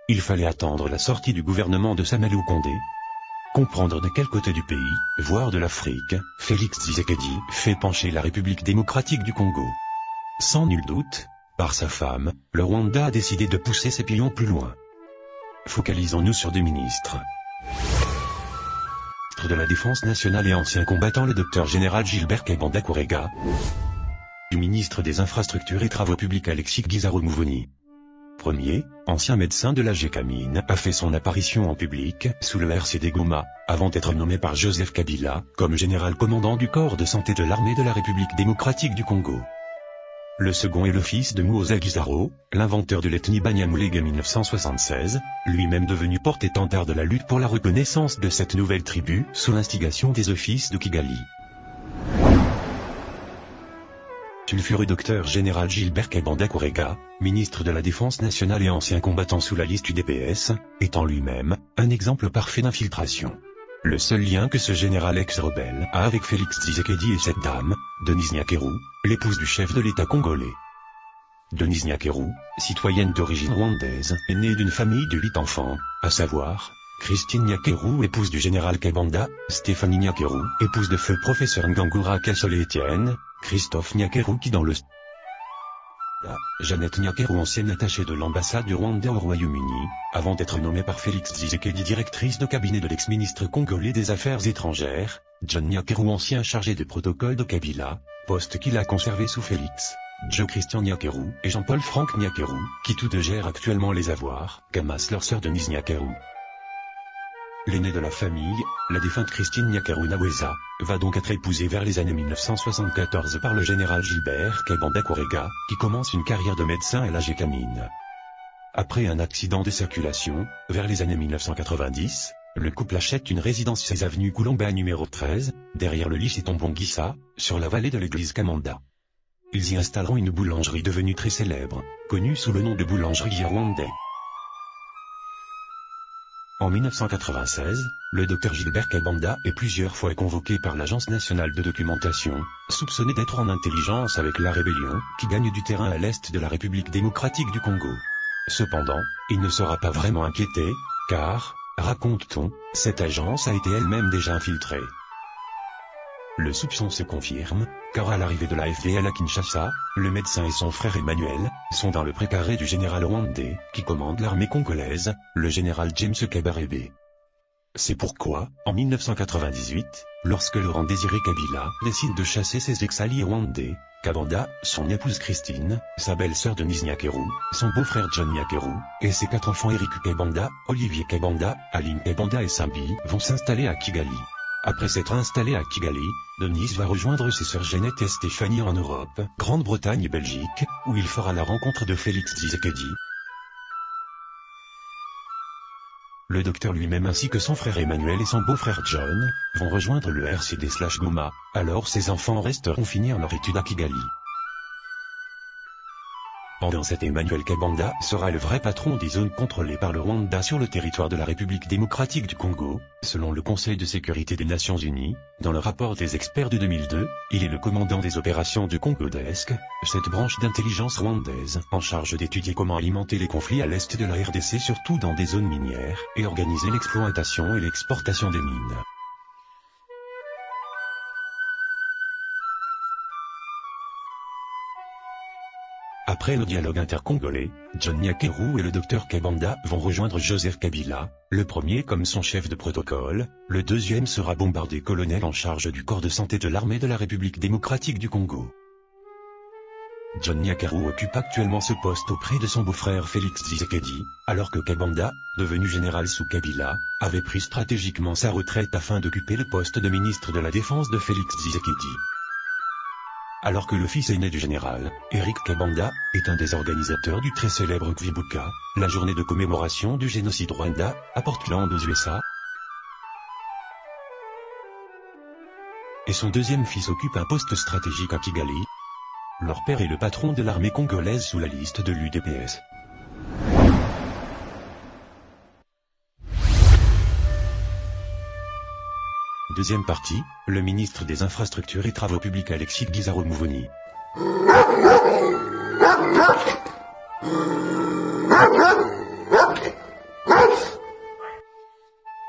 Il fallait attendre la sortie du gouvernement de Samalou Condé. Comprendre de quel côté du pays, voire de l'Afrique, Félix Tshisekedi fait pencher la République démocratique du Congo. Sans nul doute, par sa femme, le Rwanda a décidé de pousser ses pions plus loin. Focalisons-nous sur deux ministres. De la Défense nationale et ancien combattant le docteur général Gilbert Kebanda Kurega, du ministre des Infrastructures et Travaux Publics Alexis Gisaro-Mouvoni. Premier, ancien médecin de la Gécamine, a fait son apparition en public, sous le RCD Goma, avant d'être nommé par Joseph Kabila, comme général commandant du corps de santé de l'armée de la République démocratique du Congo. Le second est le fils de Muhoza Gisaro, l'inventeur de l'ethnie Banyamulenge 1976, lui-même devenu porte-étendard de la lutte pour la reconnaissance de cette nouvelle tribu, sous l'instigation des offices de Kigali. Sulfureux docteur général Gilbert Kebanda Kurega, ministre de la Défense nationale et ancien combattant sous la liste UDPS, étant lui-même un exemple parfait d'infiltration. Le seul lien que ce général ex-rebelle a avec Félix Tshisekedi et cette dame, Denise Nyakeru, l'épouse du chef de l'État congolais. Denise Nyakeru, citoyenne d'origine rwandaise, est née d'une famille de 8 enfants, à savoir, Christine Nyakeru, épouse du général Kebanda, Stéphanie Nyakeru, épouse de feu professeur Ngangura Kasole-Étienne, Christophe Nyakeru qui dans le Jeannette Nyakeru, ancienne attachée de l'ambassade du Rwanda au Royaume-Uni, avant d'être nommée par Félix Tshisekedi directrice de cabinet de l'ex-ministre congolais des Affaires étrangères, John Nyakeru, ancien chargé de protocole de Kabila, poste qu'il a conservé sous Félix, Joe Christian Nyakeru et Jean-Paul Franck Nyakeru, qui tous deux gèrent actuellement les avoirs, qu'amasse leur sœur Denise Nyakeru. L'aînée de la famille, la défunte Christine Nyakeru Naweza, va donc être épousée vers les années 1974 par le général Gilbert Kebanda Kurega, qui commence une carrière de médecin à la Gécamine. Après un accident de circulation, vers les années 1990, le couple achète une résidence 16 avenue Koulomba numéro 13, derrière le lycée Tombongissa, sur la vallée de l'église Kamanda. Ils y installeront une boulangerie devenue très célèbre, connue sous le nom de boulangerie rwandais. En 1996, le docteur Gilbert Kebanda est plusieurs fois convoqué par l'Agence nationale de documentation, soupçonné d'être en intelligence avec la rébellion, qui gagne du terrain à l'est de la République démocratique du Congo. Cependant, il ne sera pas vraiment inquiété, car, raconte-t-on, cette agence a été elle-même déjà infiltrée. Le soupçon se confirme, car à l'arrivée de la FDL à Kinshasa, le médecin et son frère Emmanuel sont dans le précaré du général rwandais, qui commande l'armée congolaise, le général James Kabarebe. C'est pourquoi, en 1998, lorsque Laurent Désiré Kabila décide de chasser ses ex-alliés rwandais, Kabanda, son épouse Christine, sa belle-sœur Denise Nyakeru, son beau-frère John Nyakeru, et ses 4 enfants Eric Kebanda, Olivier Kebanda, Aline Kebanda et Sambi vont s'installer à Kigali. Après s'être installé à Kigali, Denise va rejoindre ses sœurs Jeannette et Stéphanie en Europe, Grande-Bretagne et Belgique, où il fera la rencontre de Félix Tshisekedi. Le docteur lui-même ainsi que son frère Emmanuel et son beau-frère John, vont rejoindre le RCD/Goma, alors ses enfants resteront finir leur étude à Kigali. Pendant cette Emmanuel Kebanda sera le vrai patron des zones contrôlées par le Rwanda sur le territoire de la République démocratique du Congo, selon le Conseil de sécurité des Nations Unies. Dans le rapport des experts de 2002, il est le commandant des opérations du Congo-Desk, cette branche d'intelligence rwandaise, en charge d'étudier comment alimenter les conflits à l'est de la RDC, surtout dans des zones minières, et organiser l'exploitation et l'exportation des mines. Après le dialogue intercongolais, John Nyakeru et le docteur Kebanda vont rejoindre Joseph Kabila, le premier comme son chef de protocole, le deuxième sera bombardé colonel en charge du corps de santé de l'armée de la République démocratique du Congo. John Nyakeru occupe actuellement ce poste auprès de son beau-frère Félix Tshisekedi, alors que Kebanda, devenu général sous Kabila, avait pris stratégiquement sa retraite afin d'occuper le poste de ministre de la Défense de Félix Tshisekedi. Alors que le fils aîné du général, Eric Kebanda, est un des organisateurs du très célèbre Kwibuka, la journée de commémoration du génocide Rwanda, à Portland aux USA. Et son deuxième fils occupe un poste stratégique à Kigali. Leur père est le patron de l'armée congolaise sous la liste de l'UDPS. Deuxième partie, le ministre des Infrastructures et Travaux Publics Alexis Gisaro-Mouvoni.